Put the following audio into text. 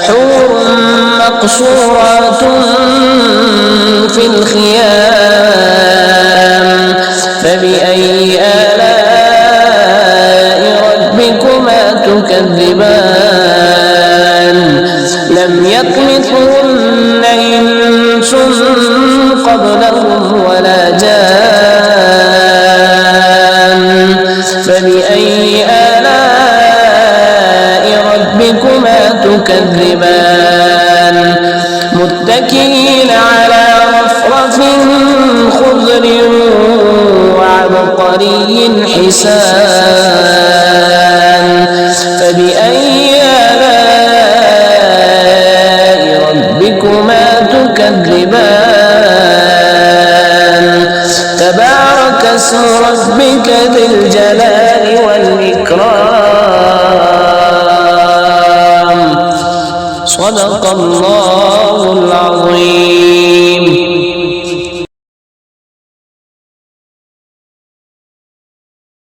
حور مقصورات في الخيام فبأي آلاء ربكما تكذبان لم يطمثهن إنس قبلهم ولا جان فبأي آلاء ربكما تكذبان متكئين على رفرف خضر وعبقري حسان فبأي آلاء ربكما تكذبان تبارك اسم ربك ذي الجلال والإكرام صدق الله العظيم.